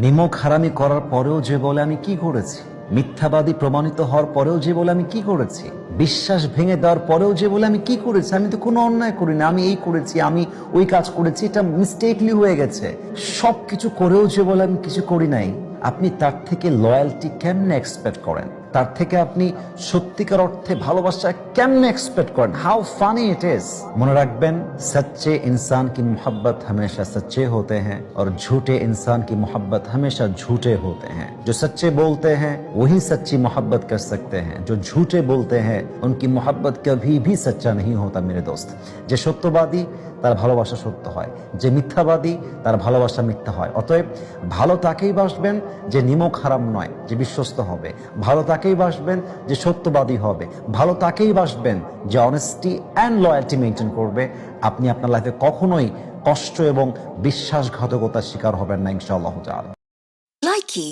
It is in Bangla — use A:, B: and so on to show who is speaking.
A: নিমক হারামি করার পরেও যে বলে আমি কি করেছি, মিথ্যাবাদী প্রমাণিত হওয়ার পরেও যে বলে আমি কি করেছি, বিশ্বাস ভেঙে দেওয়ার পরেও যে বলে আমি কি করেছি, আমি তো কোনো অন্যায় করি না, আমি এই করেছি, আমি ওই কাজ করেছি, এটা মিস্টেকলি হয়ে গেছে, সবকিছু করেও যে বলে আমি কিছু করি নাই, আপনি তার থেকে লয়্যালটি কেমনে এক্সপেক্ট করেন? তার থেকে আপনি সত্যিকার অর্থে ভালোবাসা কেমনে এক্সপেক্ট করেন? How funny it is. মনে রাখবেন, सच्चे इंसान की मोहब्बत हमेशा सच्चे होते हैं और झूठे इंसान की मोहब्बत हमेशा झूठे होते हैं। जो सच्चे बोलते हैं वही सच्ची मोहब्बत कर सकते हैं, जो झूठे बोलते हैं उनकी मोहब्बत कभी भी सच्चा नहीं होता मेरे दोस्त। যে সত্যবাদী তার ভালোবাসা সত্য হয়, যে মিথ্যাবাদী তার ভালোবাসা মিথ্যা হয়। অতএব ভালো তাকেই বাসবেন যে নিমক হারাম নয়, যে বিশ্বস্ত হবে। ভালো তাকেই বাসবেন যে সত্যবাদী হবে। ভালো তাকেই বাসবেন যে অনেস্টি অ্যান্ড লয়্যালটি মেনটেন করবে। আপনি আপনার লাইফে কখনোই কষ্ট এবং বিশ্বাসঘাতকতার শিকার হবেন না, ইনশাআল্লাহ তাআলা।
B: Likey